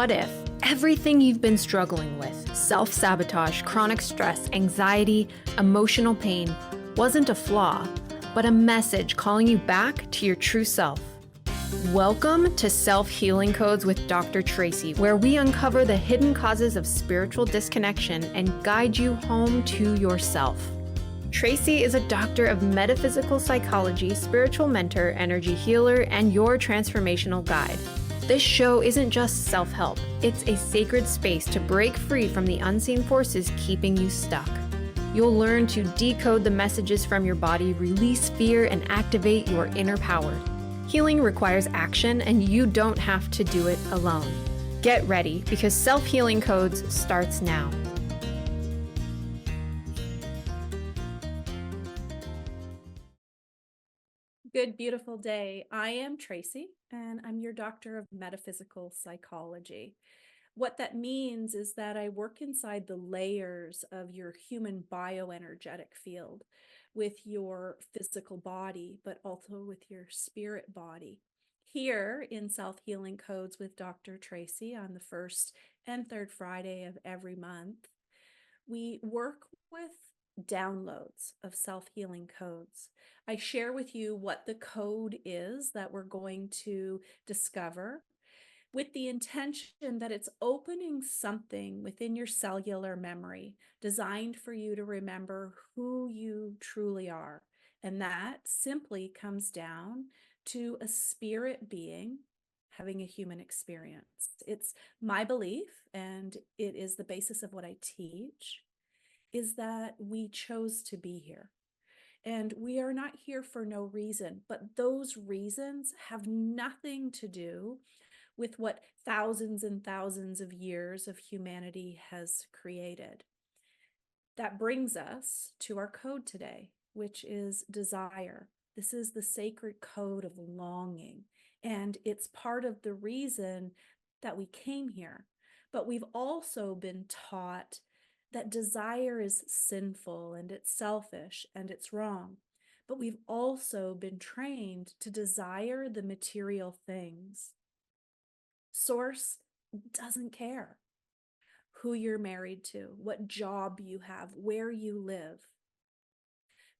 What if everything you've been struggling with, self-sabotage, chronic stress, anxiety, emotional pain, wasn't a flaw, but a message calling you back to your true self? Welcome to Self-Healing Codes with Dr. Traci, where we uncover the hidden causes of spiritual disconnection and guide you home to yourself. Traci is a doctor of metaphysical psychology, spiritual mentor, energy healer, and your transformational guide. This show isn't just self-help, it's a sacred space to break free from the unseen forces keeping you stuck. You'll learn to decode the messages from your body, release fear, and activate your inner power. Healing requires action, and you don't have to do it alone. Get ready, because Self-Healing Codes starts now. Good, beautiful day. I am Traci, and I'm your doctor of metaphysical psychology. What that means is that I work inside the layers of your human bioenergetic field with your physical body, but also with your spirit body. Here in Self-Healing Codes with Dr. Traci on the first and third Friday of every month, we work with downloads of self-healing codes. I share with you what the code is that we're going to discover with the intention that it's opening something within your cellular memory designed for you to remember who you truly are. And that simply comes down to a spirit being having a human experience. It's my belief, and it is the basis of what I teach, is that we chose to be here. And we are not here for no reason, but those reasons have nothing to do with what thousands and thousands of years of humanity has created. That brings us to our code today, which is desire. This is the sacred code of longing, and it's part of the reason that we came here. But we've also been taught that desire is sinful and it's selfish and it's wrong. But we've also been trained to desire the material things. Source doesn't care who you're married to, what job you have, where you live.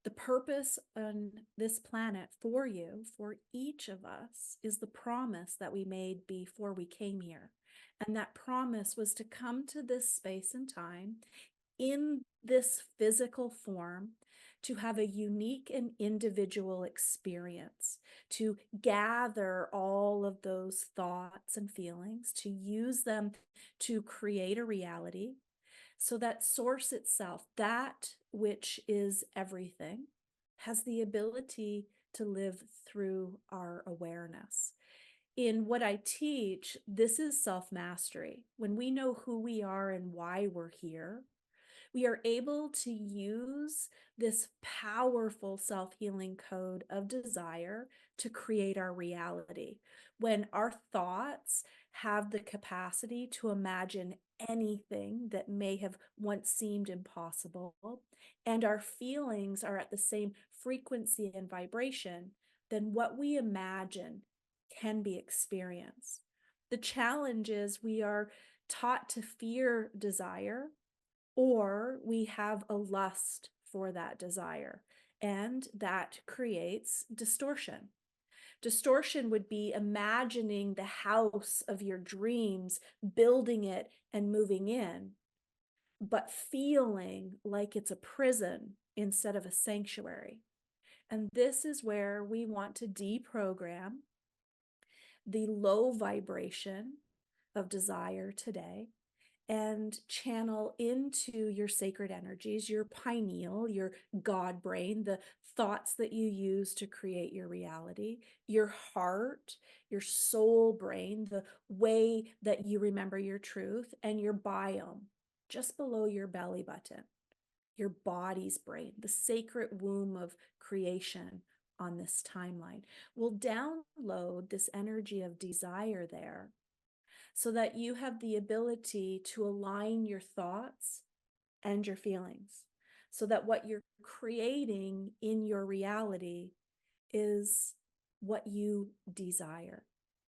The purpose on this planet for you, for each of us, is the promise that we made before we came here. And that promise was to come to this space and time in this physical form, to have a unique and individual experience, to gather all of those thoughts and feelings, to use them to create a reality, so that source itself, that which is everything, has the ability to live through our awareness. In what I teach, this is self-mastery. When we know who we are and why we're here, we are able to use this powerful self-healing code of desire to create our reality. When our thoughts have the capacity to imagine anything that may have once seemed impossible, and our feelings are at the same frequency and vibration, then what we imagine can be experienced. The challenge is we are taught to fear desire, or we have a lust for that desire, and that creates distortion. Distortion would be imagining the house of your dreams, building it and moving in, but feeling like it's a prison instead of a sanctuary. And this is where we want to deprogram the low vibration of desire today and channel into your sacred energies, your pineal, your God brain, the thoughts that you use to create your reality, your heart, your soul brain, the way that you remember your truth, and your biome, just below your belly button, your body's brain, the sacred womb of creation on this timeline. We'll download this energy of desire there, so that you have the ability to align your thoughts and your feelings, so that what you're creating in your reality is what you desire.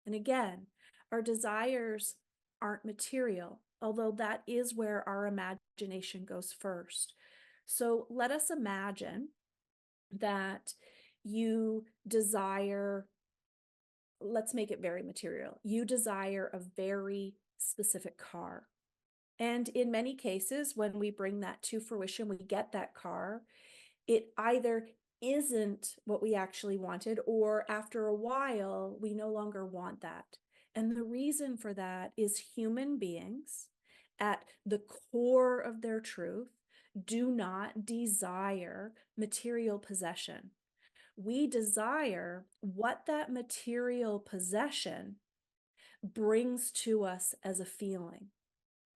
And again, our desires aren't material, although that is where our imagination goes first. So let us imagine that you desire, let's make it very material. You desire a very specific car. And in many cases, when we bring that to fruition, we get that car, it either isn't what we actually wanted, or after a while, we no longer want that. And the reason for that is human beings, at the core of their truth, do not desire material possession. We desire what that material possession brings to us as a feeling.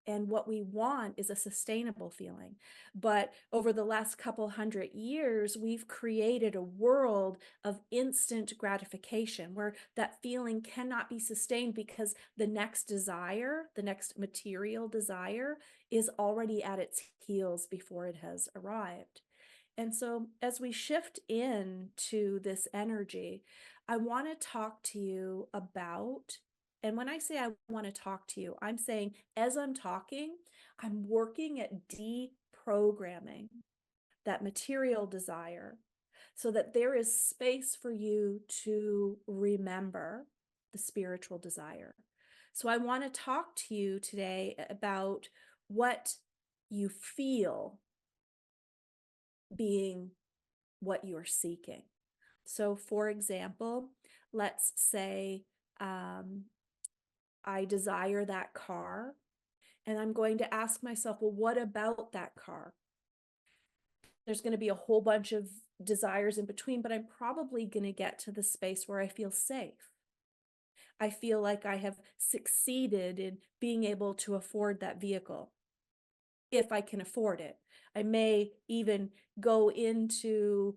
And what we want is a sustainable feeling. But over the last couple hundred years, we've created a world of instant gratification where that feeling cannot be sustained because the next desire, the next material desire, is already at its heels before it has arrived. And so, as we shift into this energy, I want to talk to you about, and when I say I want to talk to you, I'm saying as I'm talking, I'm working at deprogramming that material desire so that there is space for you to remember the spiritual desire. So, I want to talk to you today about what you feel being what you're seeking. So, for example, let's say I desire that car, and I'm going to ask myself, well, what about that car? There's going to be a whole bunch of desires in between, but I'm probably going to get to the space where I feel safe. I feel like I have succeeded in being able to afford that vehicle, if I can afford it. I may even go into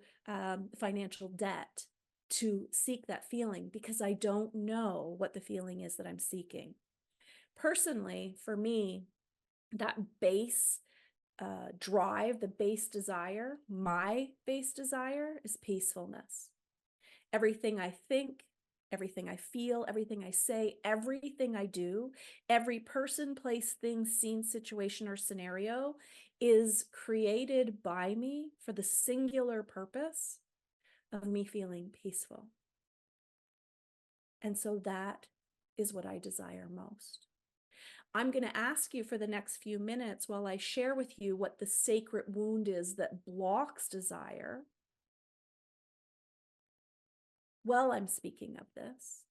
financial debt to seek that feeling because I don't know what the feeling is that I'm seeking. Personally, for me, that base drive, the base desire, my base desire is peacefulness. Everything I think, everything I feel, everything I say, everything I do, every person, place, thing, scene, situation, or scenario is created by me for the singular purpose of me feeling peaceful. And so that is what I desire most. I'm going to ask you for the next few minutes while I share with you what the sacred wound is that blocks desire. While I'm speaking of this,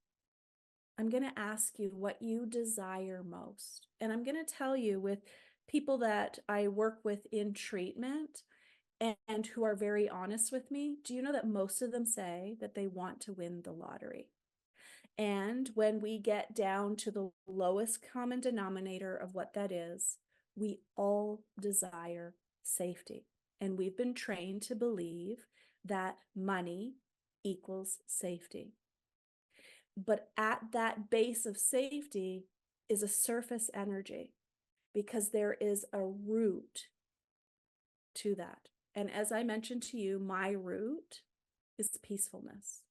I'm going to ask you what you desire most. And I'm going to tell you, with people that I work with in treatment and who are very honest with me, do you know that most of them say that they want to win the lottery? And when we get down to the lowest common denominator of what that is, we all desire safety. And we've been trained to believe that money equals safety. But at that base of safety is a surface energy, because there is a root to that. And as I mentioned to you, my root is peacefulness.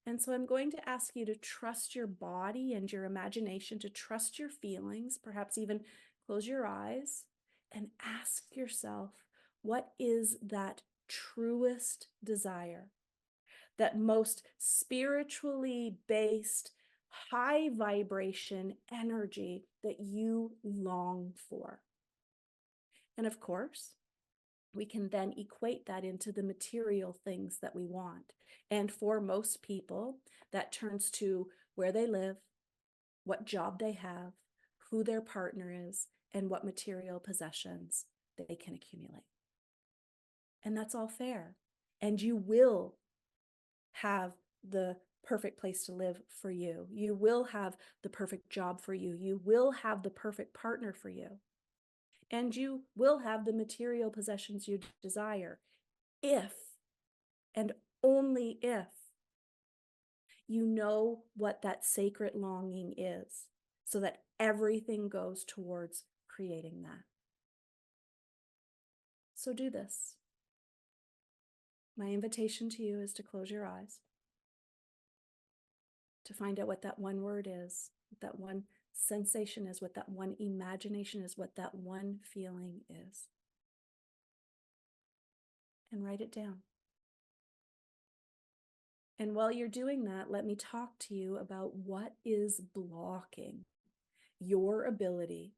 And so I'm going to ask you to trust your body and your imagination, to trust your feelings, perhaps even close your eyes and ask yourself, what is that truest desire? That most spiritually based, high vibration energy that you long for. And of course, we can then equate that into the material things that we want. And for most people, that turns to where they live, what job they have, who their partner is, and what material possessions they can accumulate. And that's all fair. And you will have the perfect place to live for you. You will have the perfect job for you. You will have the perfect partner for you. And you will have the material possessions you desire if, and only if, you know what that sacred longing is, so that everything goes towards creating that. So do this. My invitation to you is to close your eyes, to find out what that one word is, what that one sensation is, what that one imagination is, what that one feeling is. And write it down. And while you're doing that, let me talk to you about what is blocking your ability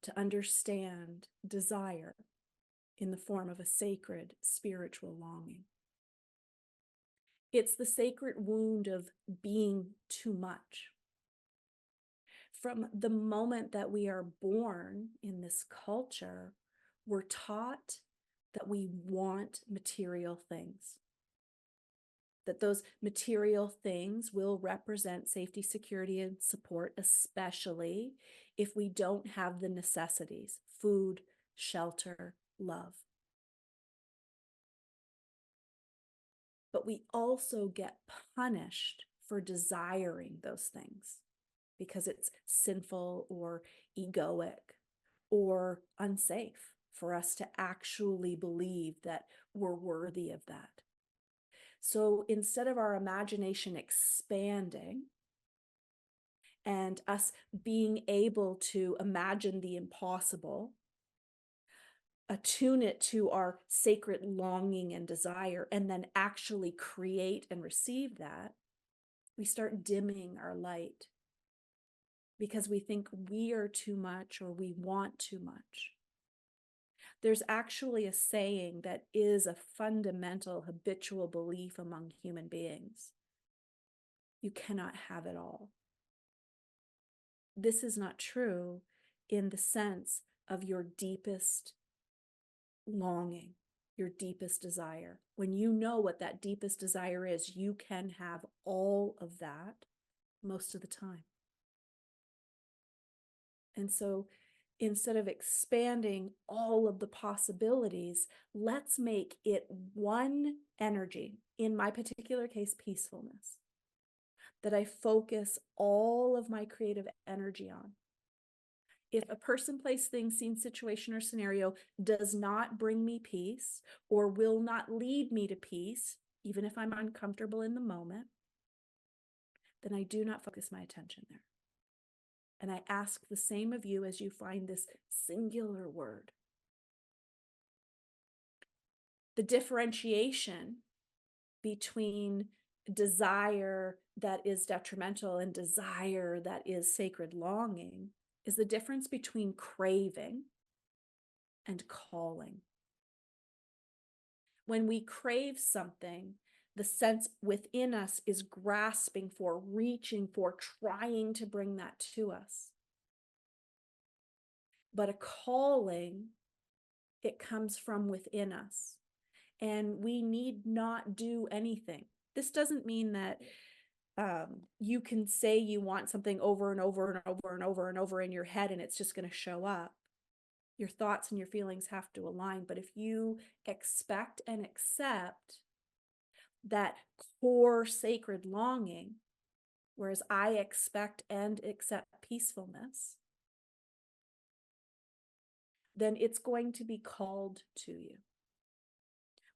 to understand desire in the form of a sacred spiritual longing. It's the sacred wound of being too much. From the moment that we are born in this culture, we're taught that we want material things, that those material things will represent safety, security, and support, especially if we don't have the necessities: food, shelter, love. But we also get punished for desiring those things because it's sinful or egoic or unsafe for us to actually believe that we're worthy of that. So instead of our imagination expanding and us being able to imagine the impossible, attune it to our sacred longing and desire, and then actually create and receive that, we start dimming our light because we think we are too much or we want too much. There's actually a saying that is a fundamental habitual belief among human beings: you cannot have it all. This is not true in the sense of your deepest longing, your deepest desire. When you know what that deepest desire is, you can have all of that most of the time. And so instead of expanding all of the possibilities, let's make it one energy, in my particular case, peacefulness, that I focus all of my creative energy on. If a person, place, thing, scene, situation, or scenario does not bring me peace or will not lead me to peace, even if I'm uncomfortable in the moment, then I do not focus my attention there. And I ask the same of you as you find this singular word. The differentiation between desire that is detrimental and desire that is sacred longing is the difference between craving and calling. When we crave something, the sense within us is grasping for, reaching for, trying to bring that to us. But a calling, it comes from within us, and we need not do anything. This doesn't mean that you can say you want something over and over and over and over and over in your head and it's just going to show up. Your thoughts and your feelings have to align. But if you expect and accept that core sacred longing, whereas I expect and accept peacefulness, then it's going to be called to you.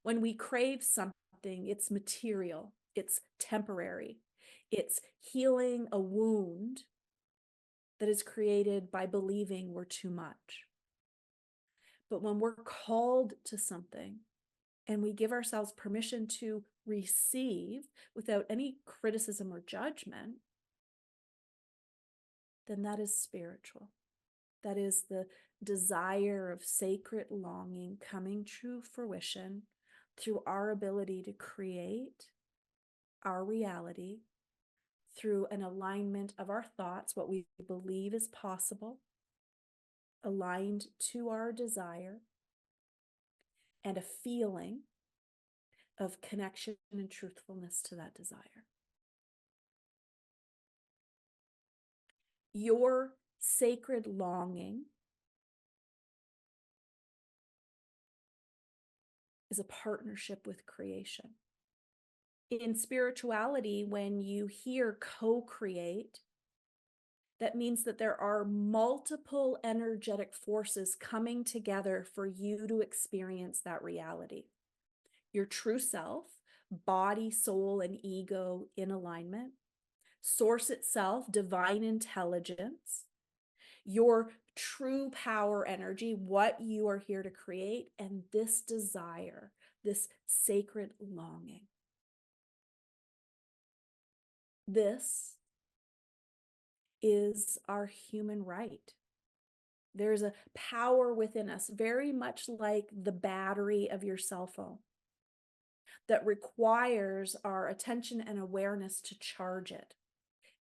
When we crave something, it's material, it's temporary, it's healing a wound that is created by believing we're too much. But when we're called to something and we give ourselves permission to receive without any criticism or judgment, then that is spiritual. That is the desire of sacred longing coming to fruition through our ability to create our reality through an alignment of our thoughts, what we believe is possible, aligned to our desire, and a feeling of connection and truthfulness to that desire. Your sacred longing is a partnership with creation. In spirituality, when you hear co-create, that means that there are multiple energetic forces coming together for you to experience that reality. Your true self, body, soul, and ego in alignment, Source itself, divine intelligence, your true power energy, what you are here to create, and this desire, this sacred longing. This is our human right. There's a power within us, very much like the battery of your cell phone, that requires our attention and awareness to charge it.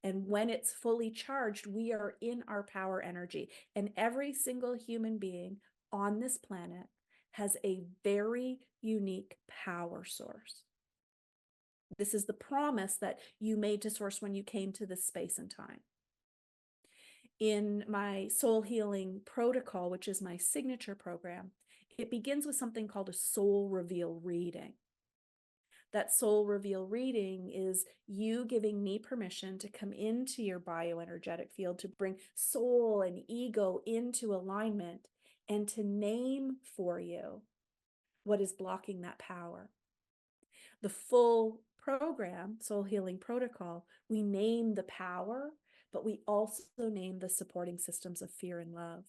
And when it's fully charged, we are in our power energy. And every single human being on this planet has a very unique power source. This is the promise that you made to Source when you came to this space and time. In my soul healing protocol, which is my signature program, it begins with something called a soul reveal reading. That soul reveal reading is you giving me permission to come into your bioenergetic field, to bring soul and ego into alignment, and to name for you what is blocking that power. The full program, Soul Healing Protocol, we name the power, but we also name the supporting systems of fear and love.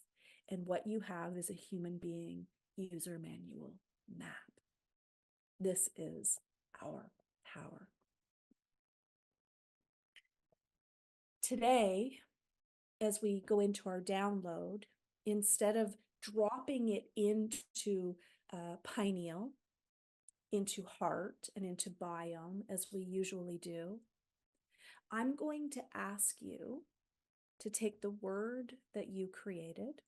And what you have is a human being user manual map. This is our power. Today, as we go into our download, instead of dropping it into pineal, into heart, and into biome, as we usually do, I'm going to ask you to take the word that you created,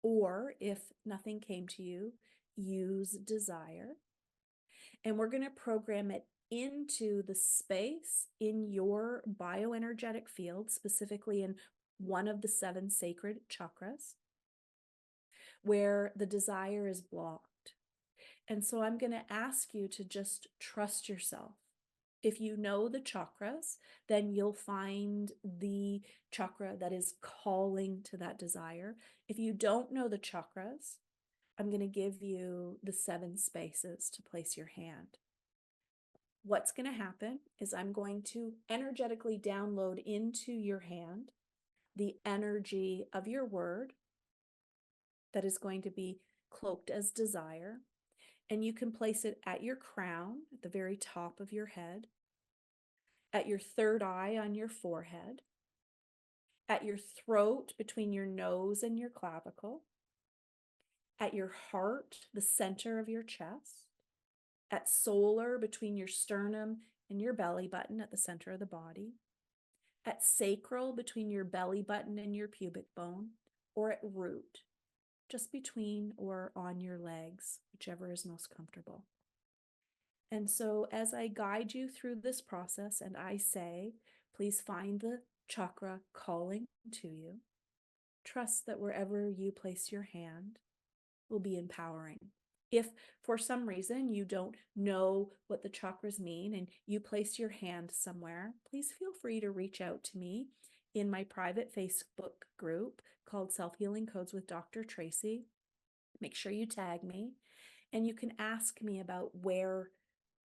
or if nothing came to you, use desire. And we're going to program it into the space in your bioenergetic field, specifically in one of the 7 sacred chakras, where the desire is blocked. And so I'm going to ask you to just trust yourself. If you know the chakras, then you'll find the chakra that is calling to that desire. If you don't know the chakras, I'm going to give you the 7 spaces to place your hand. What's going to happen is I'm going to energetically download into your hand the energy of your word that is going to be cloaked as desire. And you can place it at your crown, at the very top of your head, at your third eye on your forehead, at your throat between your nose and your clavicle, at your heart, the center of your chest, at solar between your sternum and your belly button at the center of the body, at sacral between your belly button and your pubic bone, or at root, just between or on your legs, whichever is most comfortable. And so as I guide you through this process and I say, please find the chakra calling to you, trust that wherever you place your hand will be empowering. If for some reason you don't know what the chakras mean and you place your hand somewhere, please feel free to reach out to me in my private Facebook group called Self-Healing Codes with Dr. Traci. Make sure you tag me, and you can ask me about where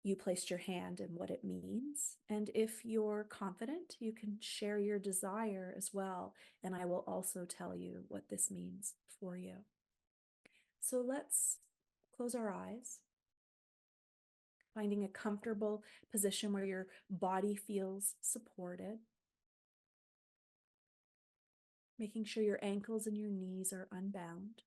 you placed your hand and what it means. And if you're confident, you can share your desire as well, and I will also tell you what this means for you. So let's close our eyes, finding a comfortable position where your body feels supported, making sure your ankles and your knees are unbound.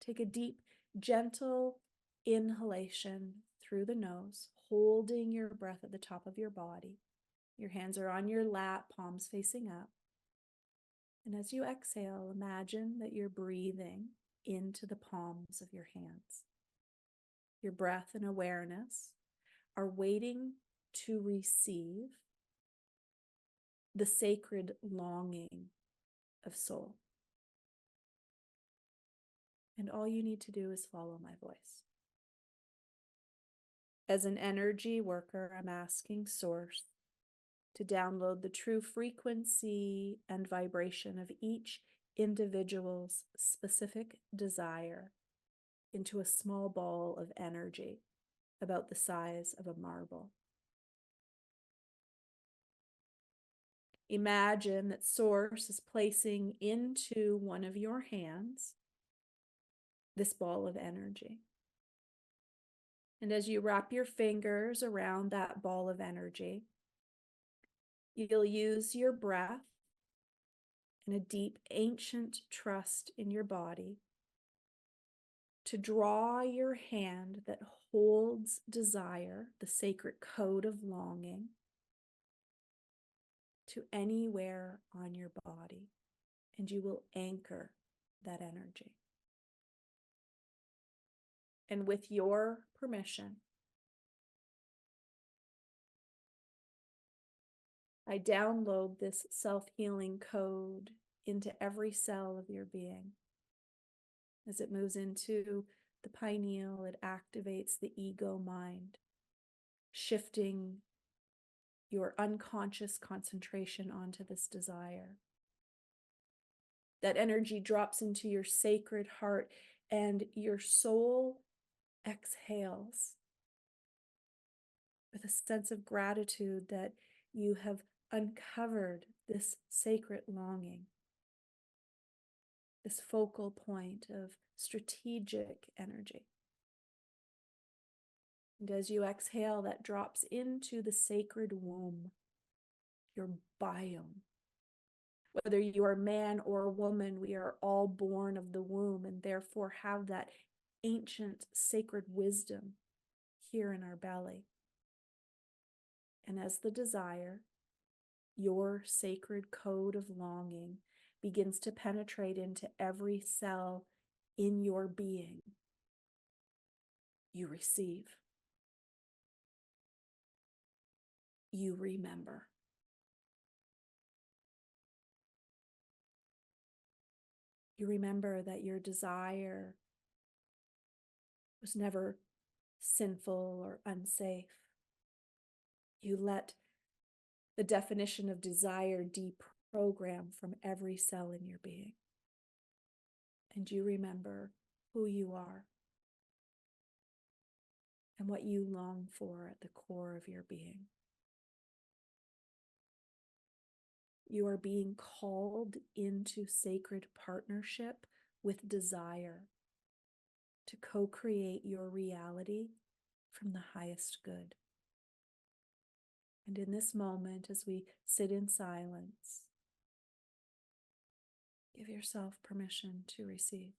Take a deep, gentle inhalation through the nose, holding your breath at the top of your body. Your hands are on your lap, palms facing up. And as you exhale, imagine that you're breathing into the palms of your hands. Your breath and awareness are waiting to receive the sacred longing of soul. And all you need to do is follow my voice. As an energy worker, I'm asking Source to download the true frequency and vibration of each individual's specific desire into a small ball of energy about the size of a marble. Imagine that Source is placing into one of your hands this ball of energy. And as you wrap your fingers around that ball of energy, you'll use your breath and a deep ancient trust in your body to draw your hand that holds desire, the sacred code of longing, to anywhere on your body, and you will anchor that energy. And with your permission, I download this self-healing code into every cell of your being. As it moves into the pineal, it activates the ego mind, shifting your unconscious concentration onto this desire. That energy drops into your sacred heart, and your soul exhales with a sense of gratitude that you have uncovered this sacred longing, this focal point of strategic energy. And as you exhale, that drops into the sacred womb, your biome. Whether you are man or woman, we are all born of the womb and therefore have that ancient sacred wisdom here in our belly. And as the desire, your sacred code of longing begins to penetrate into every cell in your being, you receive. You remember. You remember that your desire was never sinful or unsafe. You let the definition of desire deprogram from every cell in your being. And you remember who you are and what you long for at the core of your being. You are being called into sacred partnership with desire to co-create your reality from the highest good. And in this moment, as we sit in silence, give yourself permission to receive.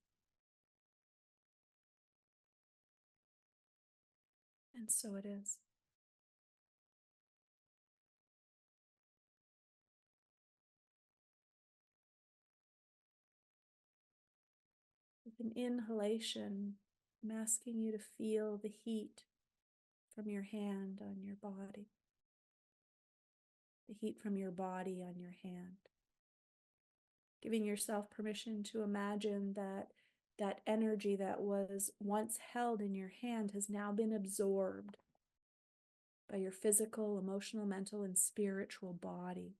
And so it is. With an inhalation, I'm asking you to feel the heat from your hand on your body, the heat from your body on your hand. Giving yourself permission to imagine that that energy that was once held in your hand has now been absorbed by your physical, emotional, mental, and spiritual body.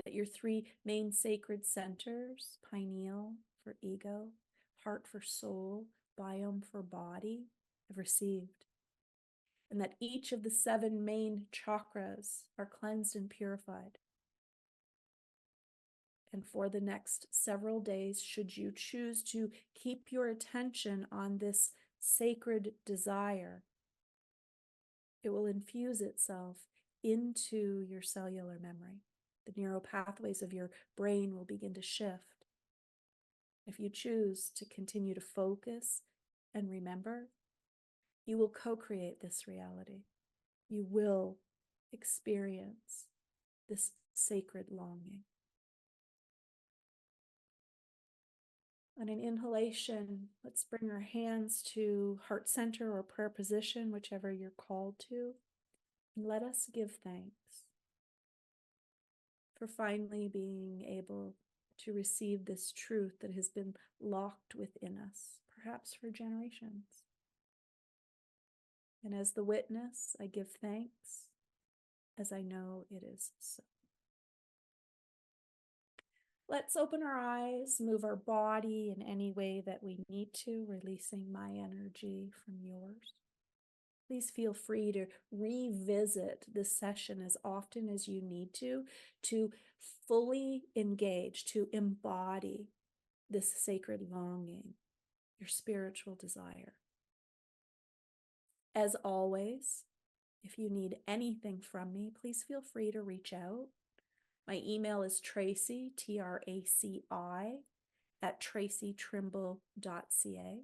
That your three main sacred centers, pineal for ego, heart for soul, biome for body, have received. And that each of the 7 main chakras are cleansed and purified. And for the next several days, should you choose to keep your attention on this sacred desire, it will infuse itself into your cellular memory. The neural pathways of your brain will begin to shift. If you choose to continue to focus and remember, you will co-create this reality. You will experience this sacred longing. On an inhalation, let's bring our hands to heart center or prayer position, whichever you're called to. And let us give thanks for finally being able to receive this truth that has been locked within us, perhaps for generations. And as the witness, I give thanks, as I know it is so. Let's open our eyes, move our body in any way that we need to, releasing my energy from yours. Please feel free to revisit this session as often as you need to fully engage, to embody this sacred longing, your spiritual desire. As always, if you need anything from me, please feel free to reach out. My email is Traci, Traci, at tracitrimble.ca.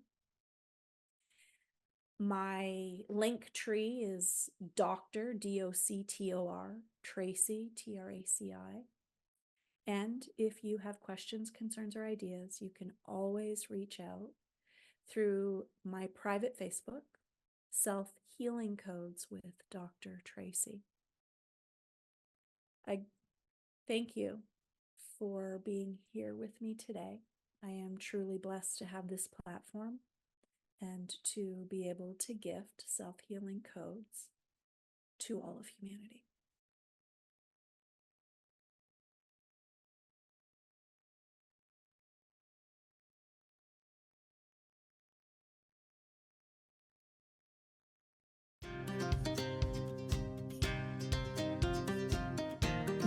My link tree is Dr. D-O-C-T-O-R, Traci, T-R-A-C-I. And if you have questions, concerns, or ideas, you can always reach out through my private Facebook, Self-Healing Codes with Dr. Traci. I thank you for being here with me today. I am truly blessed to have this platform and to be able to gift self-healing codes to all of humanity.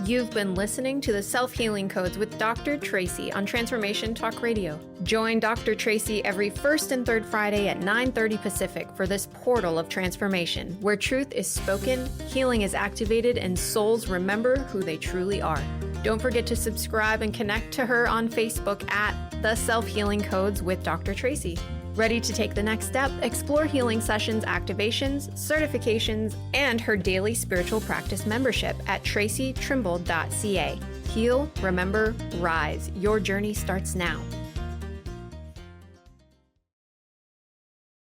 You've been listening to the Self-Healing Codes with Dr. Traci on Transformation Talk Radio. Join Dr. Traci every first and third Friday at 9:30 Pacific for this portal of transformation, where truth is spoken, healing is activated, and souls remember who they truly are. Don't forget to subscribe and connect to her on Facebook at The Self-Healing Codes with Dr. Traci. Ready to take the next step? Explore healing sessions, activations, certifications, and her daily spiritual practice membership at tracitrimble.ca. Heal, remember, rise. Your journey starts now.